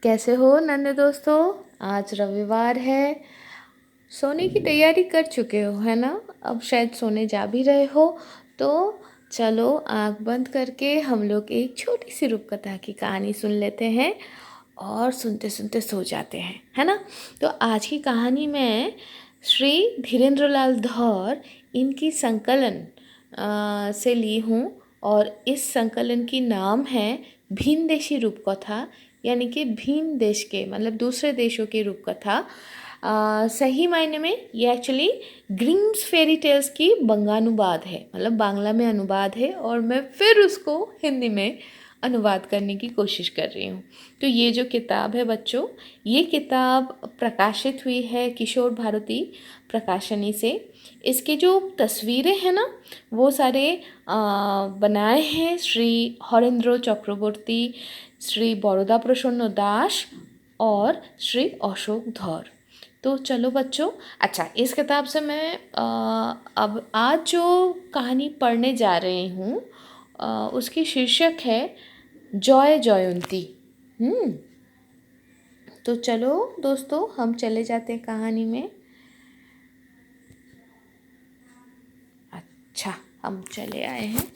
कैसे हो नन्हे दोस्तों। आज रविवार है, सोने की तैयारी कर चुके हो है ना। अब शायद सोने जा भी रहे हो, तो चलो आँख बंद करके हम लोग एक छोटी सी रूप कथा की कहानी सुन लेते हैं और सुनते सुनते सो जाते हैं, है ना। तो आज की कहानी में श्री धीरेन्द्रलाल धौर इनकी संकलन से ली हूँ, और इस संकलन की नाम है भिनदेशी रूपकथा, यानी कि भिन्न देश के मतलब दूसरे देशों की रूपकथा। सही मायने में ये एक्चुअली ग्रीम्स फेरी टेल्स की बंगानुवाद है, मतलब बांग्ला में अनुवाद है और मैं फिर उसको हिंदी में अनुवाद करने की कोशिश कर रही हूँ। तो ये जो किताब है बच्चों, ये किताब प्रकाशित हुई है किशोर भारती प्रकाशनी से। इसके जो तस्वीरें हैं ना, वो सारे बनाए हैं श्री हरेंद्र चक्रवर्ती, श्री बड़ौदा प्रसन्न दास और श्री अशोक धौर। तो चलो बच्चों, अच्छा इस किताब से मैं अब आज जो कहानी पढ़ने जा रही हूँ उसकी शीर्षक है जय जयंती। तो चलो दोस्तों, हम चले जाते हैं कहानी में। अच्छा, हम चले आए हैं।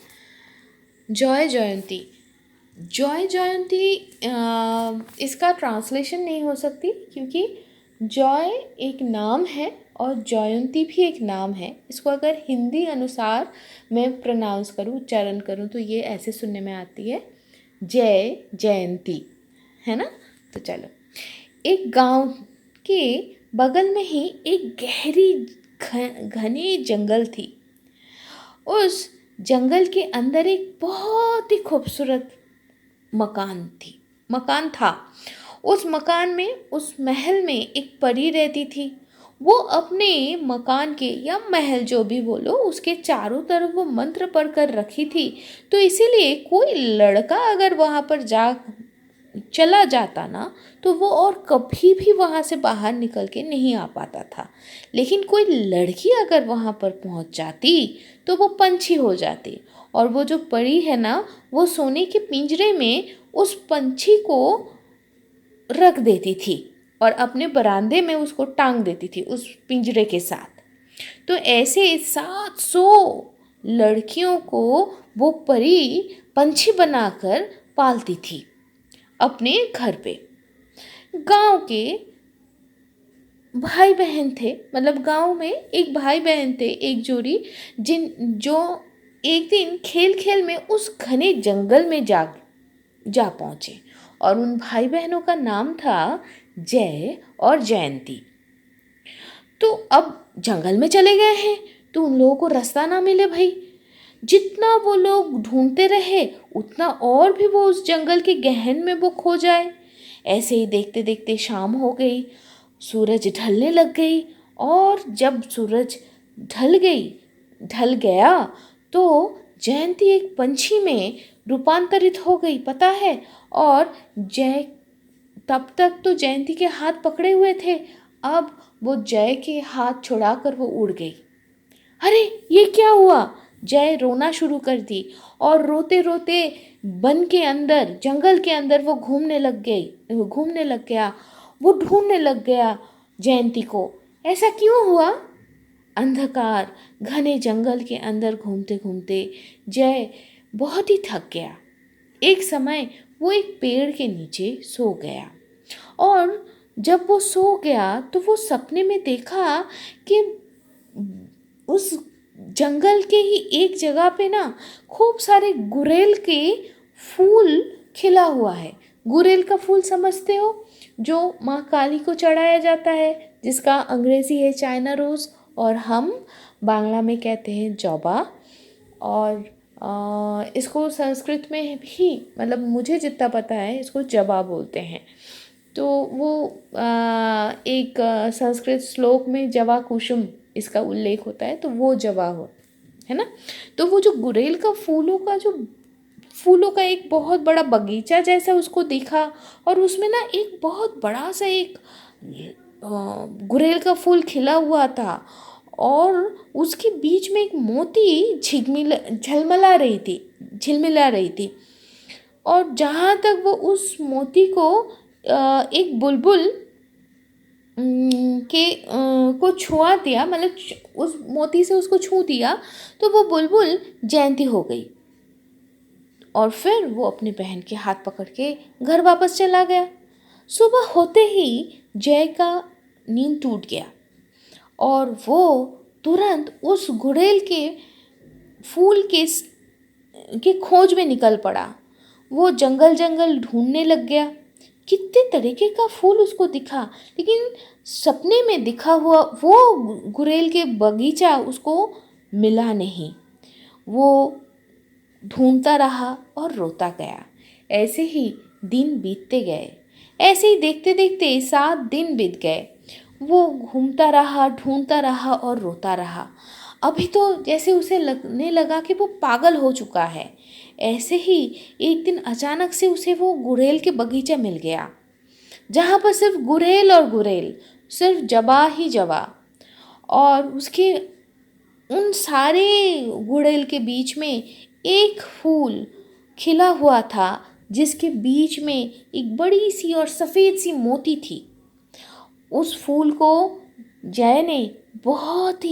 जय जयंती। जय जयंती इसका ट्रांसलेशन नहीं हो सकती, क्योंकि जय एक नाम है और जयंती भी एक नाम है। इसको अगर हिंदी अनुसार मैं प्रोनाउंस करूँ, उच्चारण करूँ, तो ये ऐसे सुनने में आती है जय जयंती, है ना। तो चलो, एक गांव के बगल में ही एक गहरी घनी जंगल थी। उस जंगल के अंदर एक बहुत ही खूबसूरत मकान था। उस मकान में, उस महल में एक परी रहती थी। वो अपने मकान के या महल जो भी बोलो, उसके चारों तरफ वो मंत्र पढ़ कर रखी थी। तो इसीलिए कोई लड़का अगर वहाँ पर जा चला जाता ना, तो वो और कभी भी वहाँ से बाहर निकल के नहीं आ पाता था। लेकिन कोई लड़की अगर वहाँ पर पहुँच जाती तो वो पंछी हो जाती, और वो जो परी है ना, वो सोने के पिंजरे में उस पंछी को रख देती थी और अपने बरामदे में उसको टांग देती थी उस पिंजरे के साथ। तो ऐसे 700 लड़कियों को वो परी पंछी बनाकर पालती थी अपने घर पे। गांव के भाई बहन थे, मतलब गांव में एक भाई बहन थे, एक जोड़ी, जो एक दिन खेल खेल में उस घने जंगल में जा पहुँचे, और उन भाई बहनों का नाम था जय और जयंती। तो अब जंगल में चले गए हैं, तो उन लोगों को रास्ता ना मिले भाई। जितना वो लोग ढूंढते रहे, उतना और भी वो उस जंगल के गहन में वो खो जाए। ऐसे ही देखते देखते शाम हो गई, सूरज ढलने लग गई, और जब सूरज ढल गया, तो जयंती एक पंछी में रूपांतरित हो गई, पता है। और जय तब तक तो जयंती के हाथ पकड़े हुए थे, अब वो जय के हाथ छुड़ाकर वो उड़ गई। अरे ये क्या हुआ? जय रोना शुरू कर दी, और रोते रोते वन के अंदर, जंगल के अंदर वो घूमने लग गया। वो ढूंढने लग गया जयंती को। ऐसा क्यों हुआ? अंधकार घने जंगल के अंदर घूमते घूमते जय बहुत ही थक गया। एक समय वो एक पेड़ के नीचे सो गया, और जब वो सो गया तो वो सपने में देखा कि उस जंगल के ही एक जगह पे ना खूब सारे गुरेल के फूल खिला हुआ है। गुरेल का फूल समझते हो, जो माँ काली को चढ़ाया जाता है, जिसका अंग्रेजी है चाइना रोज़, और हम बांग्ला में कहते हैं जबा। और इसको संस्कृत में भी, मतलब मुझे जितना पता है, इसको जबा बोलते हैं। तो वो एक संस्कृत श्लोक में जवा कुसुम इसका उल्लेख होता है, तो वो जवा हो, है ना। तो वो जो गुरेल का फूलों का एक बहुत बड़ा बगीचा जैसा उसको दिखा, और उसमें ना एक बहुत बड़ा सा एक गुरेल का फूल खिला हुआ था, और उसके बीच में एक मोती झिलमिला रही थी। और जहाँ तक वो उस मोती को एक बुलबुल को छुआ दिया, मतलब उस मोती से उसको छू दिया, तो वो बुलबुल जयंती हो गई। और फिर वो अपनी बहन के हाथ पकड़ के घर वापस चला गया। सुबह होते ही जय का नींद टूट गया और वो तुरंत उस गुड़ैल के फूल के खोज में निकल पड़ा। वो जंगल जंगल ढूंढने लग गया। कितने तरीके का फूल उसको दिखा, लेकिन सपने में दिखा हुआ वो गुड़ैल के बगीचा उसको मिला नहीं। वो ढूंढता रहा और रोता गया। ऐसे ही दिन बीतते गए। ऐसे ही देखते देखते 7 दिन बीत गए। वो घूमता रहा, ढूंढता रहा और रोता रहा। अभी तो जैसे उसे लगने लगा कि वो पागल हो चुका है। ऐसे ही एक दिन अचानक से उसे वो गुड़ैल के बगीचा मिल गया, जहाँ पर सिर्फ गुड़ैल और गुड़ैल, सिर्फ जबा ही जबा। और उसके उन सारे गुड़ैल के बीच में एक फूल खिला हुआ था, जिसके बीच में एक बड़ी सी और सफ़ेद सी मोती थी। उस फूल को जय ने बहुत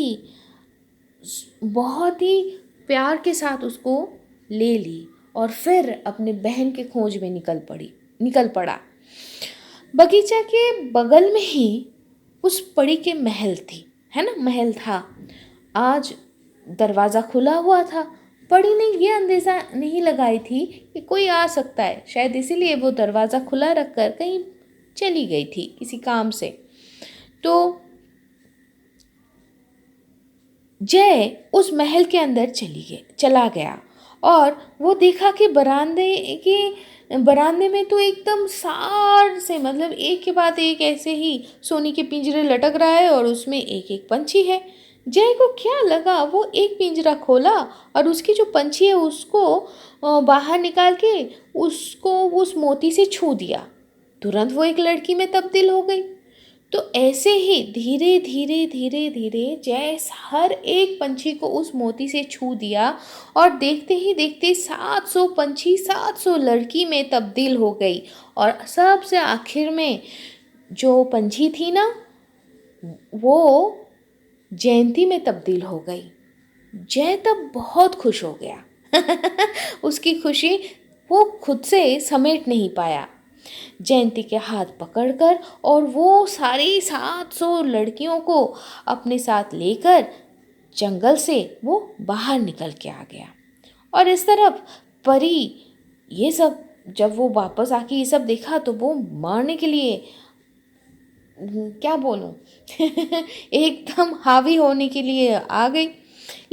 ही प्यार के साथ उसको ले ली और फिर अपने बहन के खोज में निकल पड़ा। बगीचा के बगल में ही उस परी के महल थी, है ना, महल था। आज दरवाज़ा खुला हुआ था। परी ने ये अंदेशा नहीं लगाई थी कि कोई आ सकता है, शायद इसीलिए वो दरवाज़ा खुला रखकर कहीं चली गई थी किसी काम से। तो जय उस महल के अंदर चला गया और वो देखा कि बरामदे में तो एकदम सार से, मतलब एक के बाद एक ऐसे ही सोने के पिंजरे लटक रहा है और उसमें एक एक पंछी है। जय को क्या लगा, वो एक पिंजरा खोला और उसकी जो पंछी है उसको बाहर निकाल के उसको उस मोती से छू दिया। तुरंत वो एक लड़की में तब्दील हो गई। तो ऐसे ही धीरे धीरे धीरे धीरे जय हर एक पंछी को उस मोती से छू दिया और देखते ही देखते 700 पंछी 700 लड़की में तब्दील हो गई। और सबसे आखिर में जो पंछी थी ना, वो जयंती में तब्दील हो गई। जय तब बहुत खुश हो गया। उसकी खुशी वो खुद से समेट नहीं पाया। जयंती के हाथ पकड़कर और वो सारी 700 लड़कियों को अपने साथ लेकर जंगल से वो बाहर निकल के आ गया। और इस तरफ परी ये सब, जब वो वापस आके ये सब देखा तो वो मारने के लिए, क्या बोलूं, एकदम हावी होने के लिए आ गई।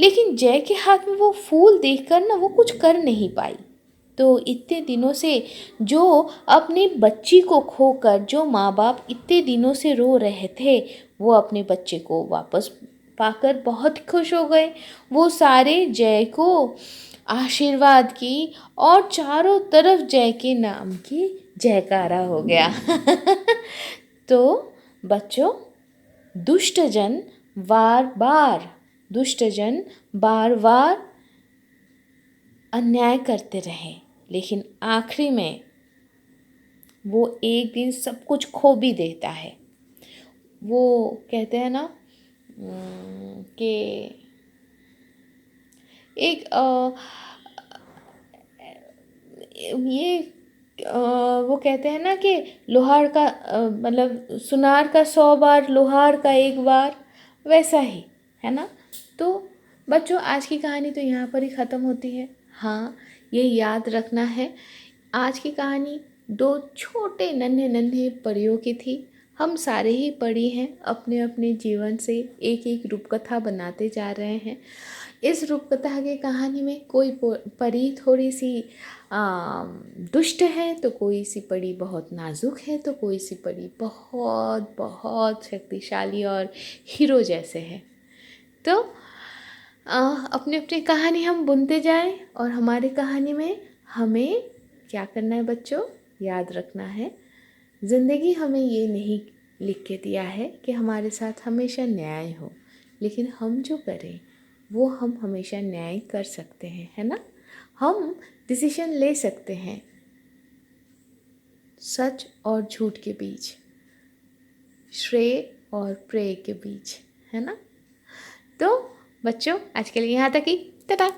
लेकिन जय के हाथ में वो फूल देखकर ना वो कुछ कर नहीं पाई। तो इतने दिनों से जो अपनी बच्ची को खोकर जो माँ बाप इतने दिनों से रो रहे थे, वो अपने बच्चे को वापस पाकर बहुत खुश हो गए। वो सारे जय को आशीर्वाद की और चारों तरफ जय के नाम की जयकारा हो गया। तो बच्चों, दुष्टजन बार बार अन्याय करते रहे, लेकिन आखिरी में वो एक दिन सब कुछ खो भी देता है। वो कहते हैं ना कि एक वो कहते हैं ना कि लोहार का मतलब सुनार का 100 बार, लोहार का एक बार, वैसा ही है ना। तो बच्चों, आज की कहानी तो यहाँ पर ही ख़त्म होती है। हाँ, ये याद रखना है, आज की कहानी 2 छोटे नन्हे नन्हे परियों की थी। हम सारे ही परी हैं, अपने अपने जीवन से एक एक रूपकथा बनाते जा रहे हैं। इस रूपकथा की कहानी में कोई परी थोड़ी सी दुष्ट है, तो कोई सी परी बहुत नाजुक है, तो कोई सी परी बहुत बहुत शक्तिशाली और हीरो जैसे है। तो अपनी अपनी कहानी हम बुनते जाएं और हमारी कहानी में हमें क्या करना है बच्चों, याद रखना है, ज़िंदगी हमें ये नहीं लिख के दिया है कि हमारे साथ हमेशा न्याय हो, लेकिन हम जो करें वो हम हमेशा न्याय कर सकते हैं, है ना। हम डिसीजन ले सकते हैं सच और झूठ के बीच, श्रेय और प्रेय के बीच, है ना। तो बच्चों आज के लिए यहाँ तक ही, टाटा।